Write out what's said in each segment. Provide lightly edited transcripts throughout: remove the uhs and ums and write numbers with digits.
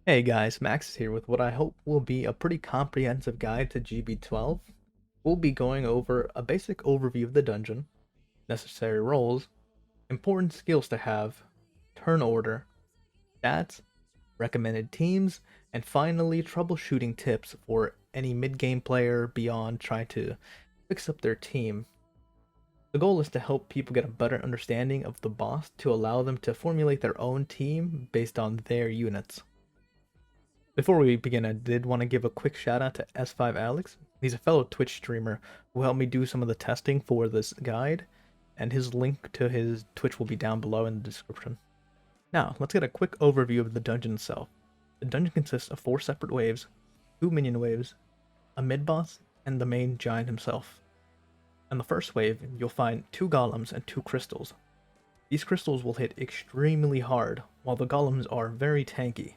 Hey guys, Max is here with what I hope will be a pretty comprehensive guide to GB12. We'll be going over a basic overview of the dungeon, necessary roles, important skills to have, turn order, stats, recommended teams, and finally troubleshooting tips for any mid-game player beyond trying to fix up their team. The goal is to help people get a better understanding of the boss to allow them to formulate their own team based on their units. Before we begin, I did want to give a quick shout out to S5 Alex. He's a fellow Twitch streamer who helped me do some of the testing for this guide, and his link to his Twitch will be down below in the description. Now, let's get a quick overview of the dungeon itself. The dungeon consists of 4 separate waves, 2 minion waves, a mid-boss, and the main giant himself. On the first wave, you'll find 2 golems and 2 crystals. These crystals will hit extremely hard, while the golems are very tanky.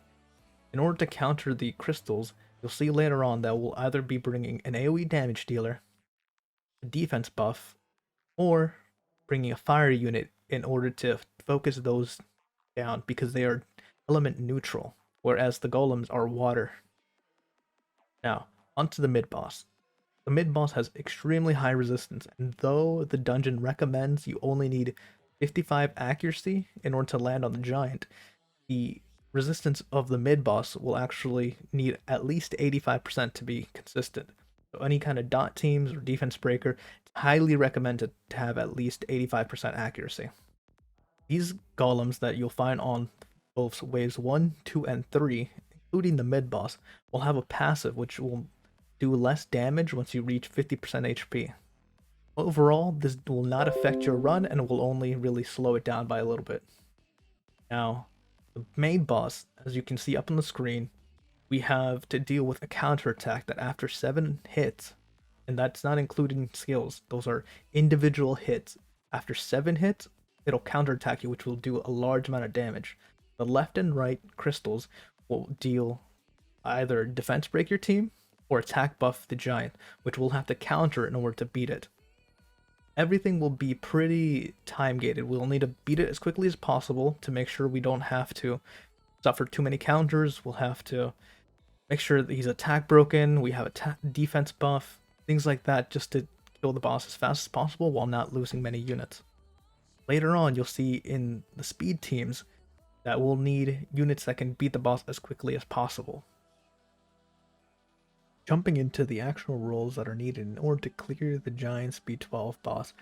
In order to counter the crystals, you'll see later on that we'll either be bringing an AoE damage dealer, a defense buff, or bringing a fire unit in order to focus those down because they are element neutral, whereas the golems are water. Now, onto the mid boss. The mid boss has extremely high resistance, and though the dungeon recommends you only need 55 accuracy in order to land on the giant, the resistance of the mid boss will actually need at least 85% to be consistent. So any kind of dot teams or defense breaker, it's highly recommended to have at least 85% accuracy. These golems that you'll find on both waves 1, 2, and 3, including the mid boss, will have a passive which will do less damage once you reach 50% HP. Overall, this will not affect your run and will only really slow it down by a little bit. Now, the main boss, as you can see up on the screen, we have to deal with a counterattack that after 7 hits, and that's not including skills, those are individual hits. After 7 hits, it'll counterattack you, which will do a large amount of damage. The left and right crystals will deal either defense break your team or attack buff the giant, which we'll have to counter in order to beat it. Everything will be pretty time gated. We'll need to beat it as quickly as possible to make sure we don't have to suffer too many counters. We'll have to make sure that he's attack broken, we have a defense buff, things like that, just to kill the boss as fast as possible while not losing many units. Later on, you'll see in the speed teams that we'll need units that can beat the boss as quickly as possible. Jumping into the actual roles that are needed in order to clear the giant speed 12 boss,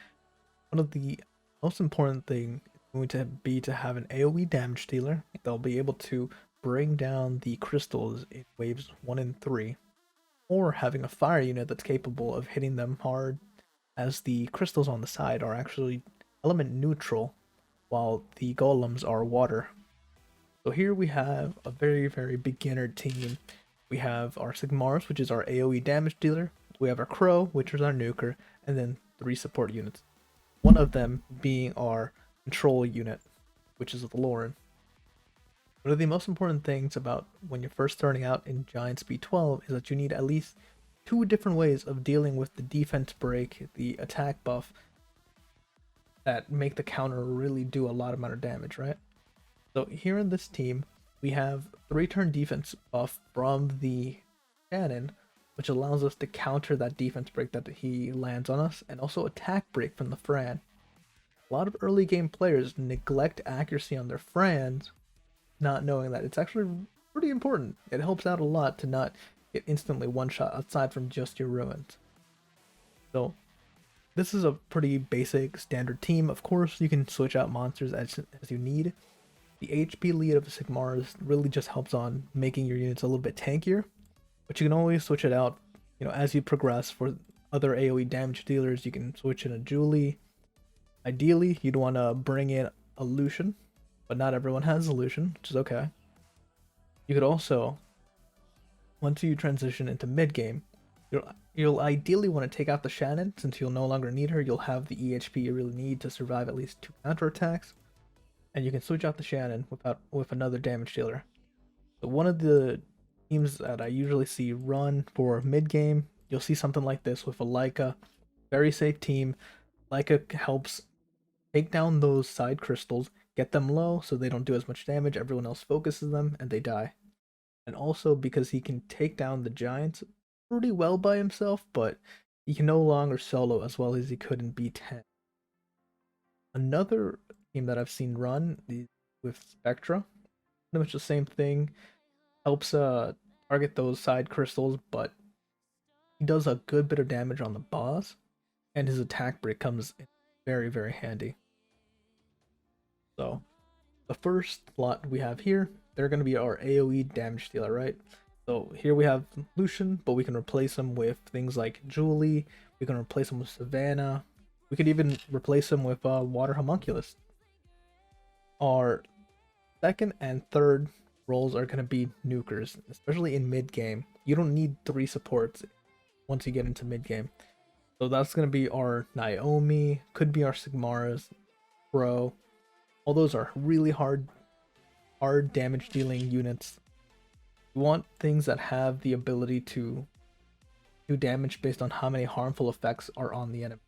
one of the most important thing is going to be to have an AoE damage dealer. They'll be able to bring down the crystals in waves 1 and 3, or having a fire unit that's capable of hitting them hard, as the crystals on the side are actually element neutral, while the golems are water. So here we have a very beginner team. We have our Sigmars, which is our AoE damage dealer. We have our Crow, which is our nuker, and then 3 support units. One of them being our control unit, which is the Lauren. One of the most important things about when you're first starting out in Giant Speed 12 is that you need at least 2 different ways of dealing with the defense break, the attack buff, that make the counter really do a lot amount of damage, right? So here in this team, we have 3-turn defense buff from the cannon, which allows us to counter that defense break that he lands on us, and also attack break from the Fran. A lot of early game players neglect accuracy on their Frans, not knowing that it's actually pretty important. It helps out a lot to not get instantly one-shot aside from just your ruins. So this is a pretty basic standard team. Of course, you can switch out monsters as you need. The HP lead of Sigmars really just helps on making your units a little bit tankier, but you can always switch it out, as you progress. For other AoE damage dealers, you can switch in a Julie. Ideally, you'd want to bring in a Lucian, but not everyone has a Lucian, which is okay. You could also, once you transition into mid-game, you'll ideally want to take out the Shannon, since you'll no longer need her. You'll have the EHP you really need to survive at least 2 counterattacks, and you can switch out the Shannon with another damage dealer. So one of the teams that I usually see run for mid-game, you'll see something like this with a Leica. Very safe team. Leica helps take down those side crystals, get them low so they don't do as much damage, everyone else focuses them, and they die. and also because he can take down the giants pretty well by himself, but he can no longer solo as well as he could in B10. Another team that I've seen run is with Spectra, pretty much the same thing. Helps target those side crystals, but he does a good bit of damage on the boss, and his attack break comes in very, very handy. So the first slot we have here, they're going to be our AoE damage dealer, right? So here we have Lucian, but we can replace him with things like Julie. We can replace him with Savannah. We could even replace him with Water Homunculus. Our second and third roles are going to be nukers, especially in mid game. You don't need 3 supports once you get into mid game. So that's going to be our Naomi, could be our Sigmaras, Bro. All those are really hard damage dealing units. You want things that have the ability to do damage based on how many harmful effects are on the enemy.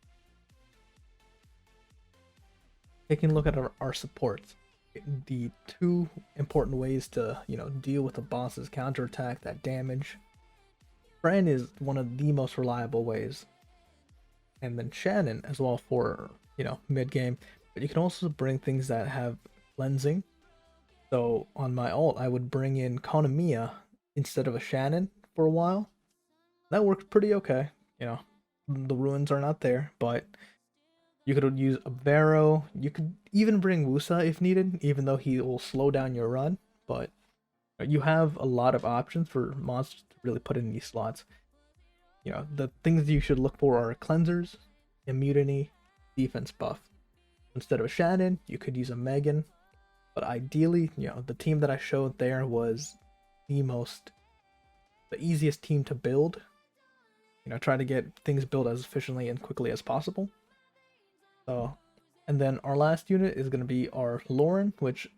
Taking a look at our supports, the 2 important ways to deal with the boss's counterattack, that damage. Fran is one of the most reliable ways, and then Shannon as well for mid game. But you can also bring things that have cleansing. So on my ult, I would bring in Konamiya instead of a Shannon for a while. That worked pretty okay. The ruins are not there, but you could use a Vero. You could even bring Wusa if needed, even though he will slow down your run. But you have a lot of options for monsters to really put in these slots. The things you should look for are cleansers, immunity, defense buff. Instead of a Shannon, you could use a Megan. But ideally, the team that I showed there was the easiest team to build. Try to get things built as efficiently and quickly as possible. So, and then our last unit is going to be our Lauren, which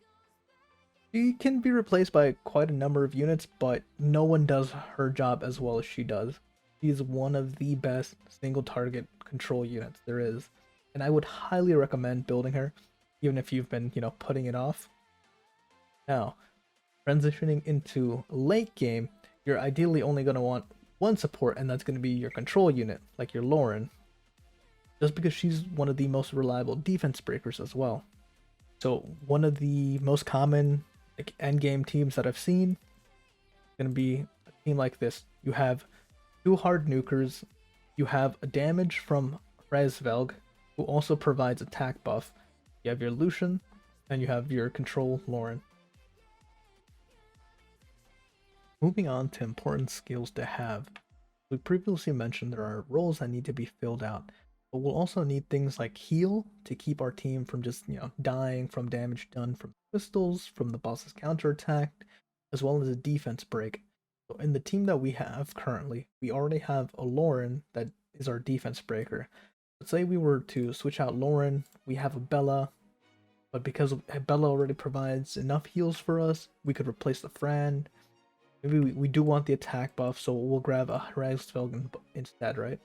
she can be replaced by quite a number of units, but no one does her job as well as she does. She's one of the best single target control units there is, and I would highly recommend building her, even if you've been, putting it off. Now, transitioning into late game, you're ideally only going to want 1 support, and that's going to be your control unit, like your Lauren, just because she's one of the most reliable defense breakers as well. So one of the most common end game teams that I've seen is going to be a team like this. You have 2 hard nukers, you have a damage from Resvelg, who also provides attack buff. You have your Lucian, and you have your control Lauren. Moving on to important skills to have. We previously mentioned there are roles that need to be filled out, but we'll also need things like heal to keep our team from just, dying from damage done from crystals, from the boss's counterattack, as well as a defense break. So in the team that we have currently, we already have a Lauren that is our defense breaker. Let's say we were to switch out Lauren, we have a Bella, but because Bella already provides enough heals for us, we could replace the Fran. Maybe we do want the attack buff, so we'll grab a Razvelg instead, right?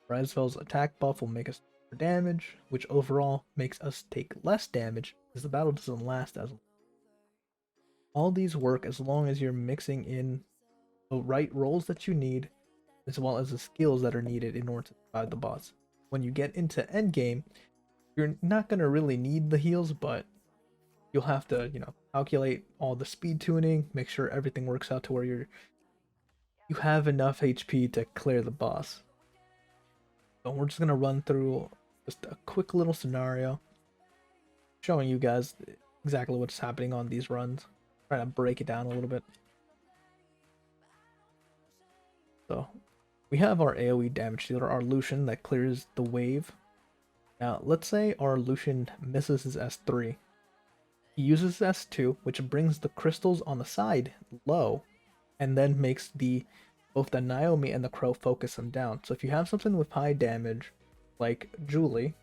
Razvelg's attack buff will make us more damage, which overall makes us take less damage because the battle doesn't last as long. All these work as long as you're mixing in the right roles that you need, as well as the skills that are needed in order to survive the boss. When you get into endgame, you're not going to really need the heals, but you'll have to, calculate all the speed tuning, make sure everything works out to where you have enough HP to clear the boss. So we're just going to run through just a quick little scenario, showing you guys exactly what's happening on these runs, trying to break it down a little bit. So we have our AoE damage dealer, our Lucian, that clears the wave. Now let's say our Lucian misses his S3. He uses S2, which brings the crystals on the side low, and then makes both the Naomi and the Crow focus them down. So if you have something with high damage, like Julie,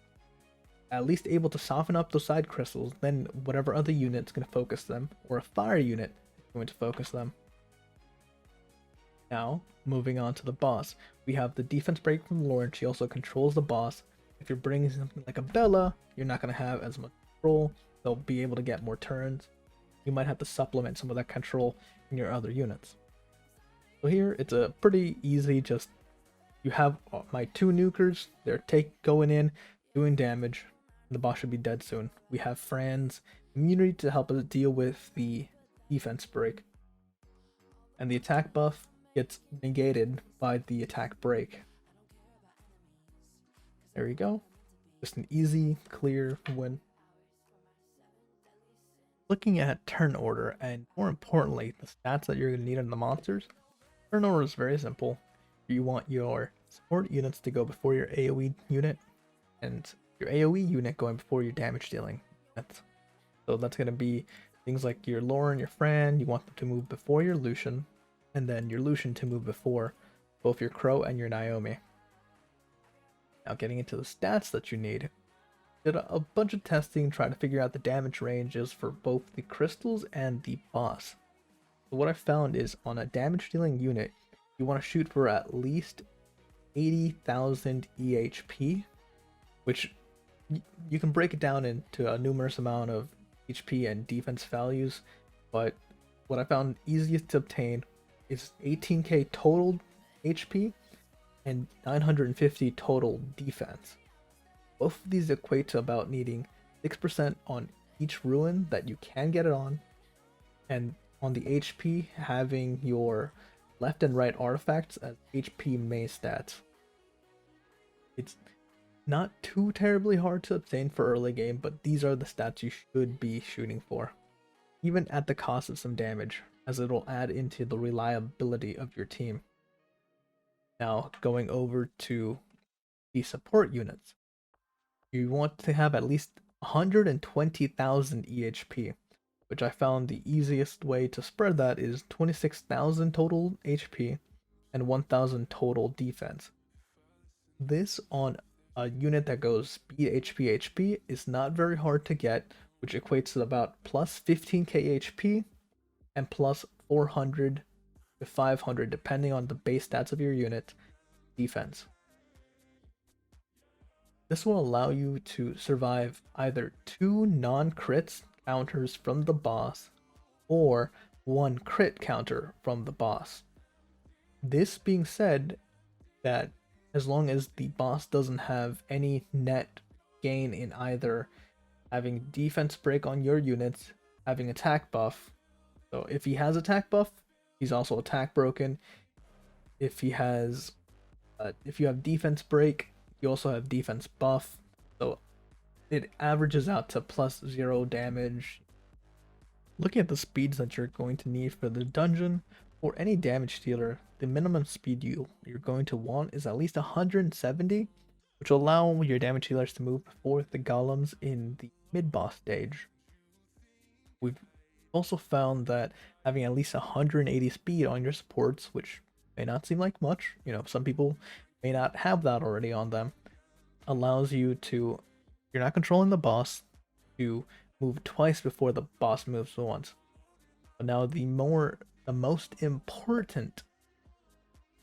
at least able to soften up those side crystals, then whatever other unit's going to focus them, or a fire unit is going to focus them. Now, moving on to the boss, we have the defense break from Lauren. She also controls the boss. If you're bringing something like a Bella, you're not going to have as much control. They'll be able to get more turns. You might have to supplement some of that control in your other units. So here it's a pretty easy, just you have my 2 nukers, they're going in, doing damage. The boss should be dead soon. We have Fran's immunity to help us deal with the defense break. And the attack buff gets negated by the attack break. There you go. Just an easy, clear win. Looking at turn order, and more importantly, the stats that you're going to need on the monsters, turn order is very simple. You want your support units to go before your AoE unit, and your AoE unit going before your damage dealing. So that's going to be things like your Lauren, your Fran, you want them to move before your Lucian, and then your Lucian to move before both your Crow and your Naomi. Now getting into the stats that you need, did a bunch of testing trying to figure out the damage ranges for both the crystals and the boss. So what I found is on a damage dealing unit, you want to shoot for at least 80,000 EHP, which you can break it down into a numerous amount of HP and defense values, but what I found easiest to obtain is 18k total HP and 950 total defense. Both of these equate to about needing 6% on each ruin that you can get it on, and on the HP having your left and right artifacts as HP main stats. It's not too terribly hard to obtain for early game, but these are the stats you should be shooting for, even at the cost of some damage, as it'll add into the reliability of your team. Now going over to the support units, you want to have at least 120,000 EHP, which I found the easiest way to spread that is 26,000 total HP and 1,000 total defense. This on a unit that goes speed HP HP is not very hard to get, which equates to about plus 15k HP and plus 400 to 500 depending on the base stats of your unit defense. This will allow you to survive either 2 non-crits counters from the boss or 1 crit counter from the boss. This being said, that as long as the boss doesn't have any net gain in either having defense break on your units, having attack buff. So if he has attack buff, he's also attack broken. If he has, if you have defense break, you also have defense buff, so it averages out to plus 0 damage. Looking at the speeds that you're going to need for the dungeon, for any damage dealer, the minimum speed you're going to want is at least 170, which will allow your damage dealers to move before the golems in the mid-boss stage. We've also found that having at least 180 speed on your supports, which may not seem like much, some people may not have that already on them, allows you to, you're not controlling the boss, to move twice before the boss moves once. But now the most important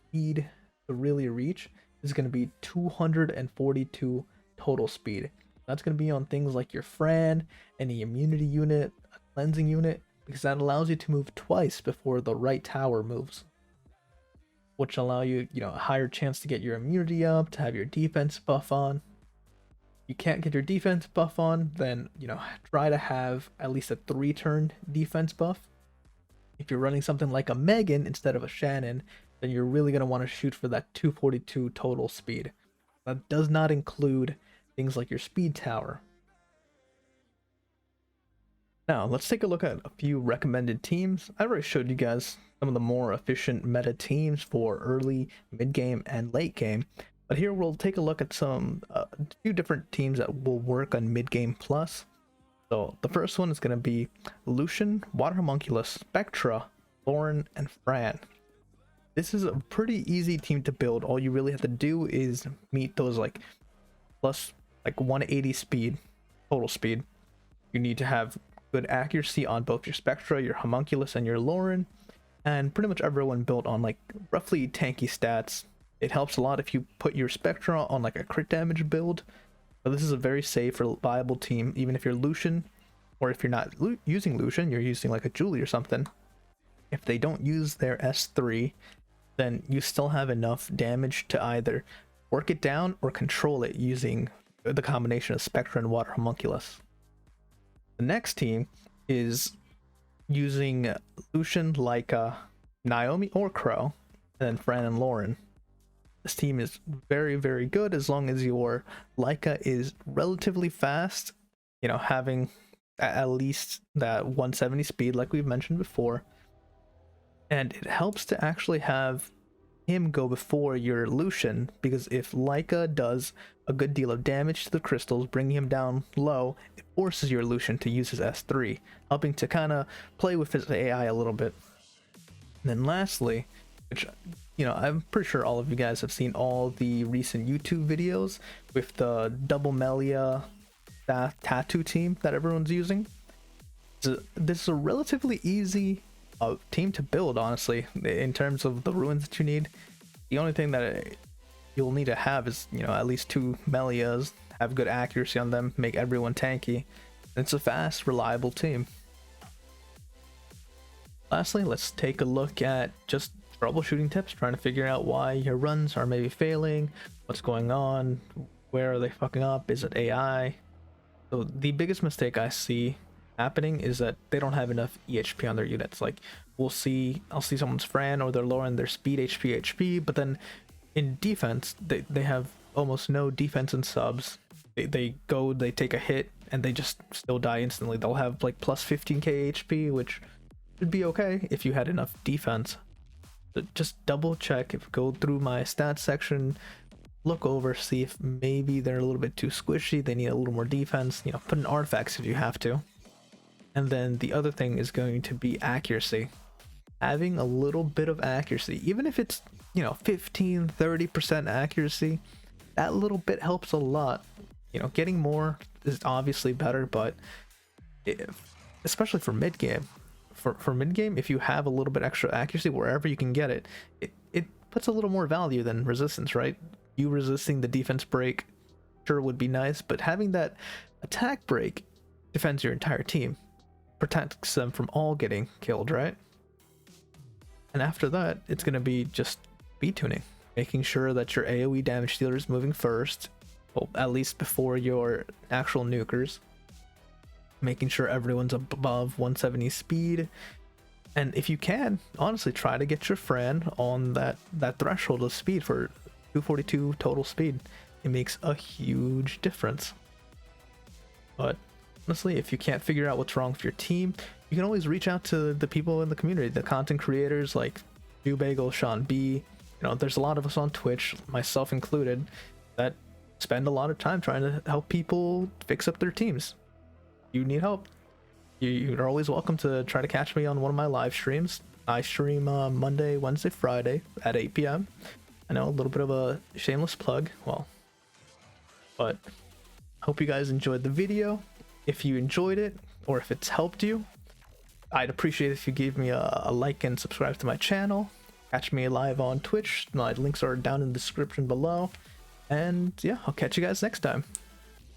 speed to really reach is going to be 242 total speed. That's going to be on things like your Fran, any immunity unit, a cleansing unit, because that allows you to move twice before the right tower moves, which allow you, a higher chance to get your immunity up, to have your defense buff on. You can't get your defense buff on, then, try to have at least a 3-turn defense buff. If you're running something like a Megan instead of a Shannon, then you're really going to want to shoot for that 242 total speed. That does not include things like your speed tower. Now, let's take a look at a few recommended teams. I already showed you guys some of the more efficient meta teams for early, mid-game, and late game. But here we'll take a look at some few different teams that will work on mid-game plus. So the first one is going to be Lucian, Water Homunculus, Spectra, Lauren, and Fran. This is a pretty easy team to build. All you really have to do is meet those plus 180 speed, total speed. You need to have good accuracy on both your Spectra, your Homunculus, and your Lauren, and pretty much everyone built on roughly tanky stats. It helps a lot if you put your Spectra on a crit damage build, but this is a very safe, reliable team. Even if you're Lucian, or if you're not using Lucian, you're using a Julie or something. if they don't use their S3, then you still have enough damage to either work it down or control it using the combination of Spectre and Water Homunculus. The next team is using Lucian, Lyca, Naomi, or Crow, and then Fran and Lauren. This team is very, very good as long as your Lyca is relatively fast, you know, having at least that 170 speed like we've mentioned before. And it helps to actually have him go before your Lucian, because if Lyca does a good deal of damage to the crystals, bringing him down low, it forces your Lucian to use his S3, helping to kind of play with his AI a little bit. And then lastly, which, you know, I'm pretty sure all of you guys have seen all the recent YouTube videos with the double Melia tattoo team that everyone's using. So this is a relatively easy team to build, honestly, in terms of the ruins that you need. The only thing that you'll need to have is, you know, at least 2 Melias, have good accuracy on them, make everyone tanky. It's a fast, reliable team. Lastly, let's take a look at just troubleshooting tips, trying to figure out why your runs are maybe failing, what's going on, where are they fucking up, is it AI? So the biggest mistake I see happening is that they don't have enough EHP on their units. Like, I'll see someone's Fran or they're lowering their speed HP, but then in defense they have almost no defense and subs. They take a hit and they just still die instantly. They'll have like plus 15k HP, which should be okay if you had enough defense. So just double check, if go through my stats section, look over, see if maybe they're a little bit too squishy, they need a little more defense, you know, put in artifacts if you have to. And then the other thing is going to be accuracy. Having a little bit of accuracy, even if it's, you know, 15-30% accuracy, that little bit helps a lot. You know, getting more is obviously better, but especially for mid game, for mid game, if you have a little bit extra accuracy wherever you can get it, it puts a little more value than resistance, right? You resisting the defense break sure would be nice, but having that attack break defends your entire team, protects them from all getting killed, right? And after that, it's going to be just speed tuning, making sure that your AoE damage dealer is moving first, well, at least before your actual nukers, making sure everyone's above 170 speed. And if you can, honestly, try to get your Fran on that threshold of speed for 242 total speed. It makes a huge difference. But honestly, if you can't figure out what's wrong with your team, you can always reach out to the people in the community, the content creators like Bagel, Sean B. You know, there's a lot of us on Twitch, myself included, that spend a lot of time trying to help people fix up their teams. You need help, you're always welcome to try to catch me on one of my live streams. I stream Monday, Wednesday, Friday at 8 p.m. I know, a little bit of a shameless plug, well, but hope you guys enjoyed the video. If you enjoyed it, or if it's helped you, I'd appreciate if you gave me a like and subscribe to my channel. Catch me live on Twitch. My links are down in the description below. And yeah, I'll catch you guys next time.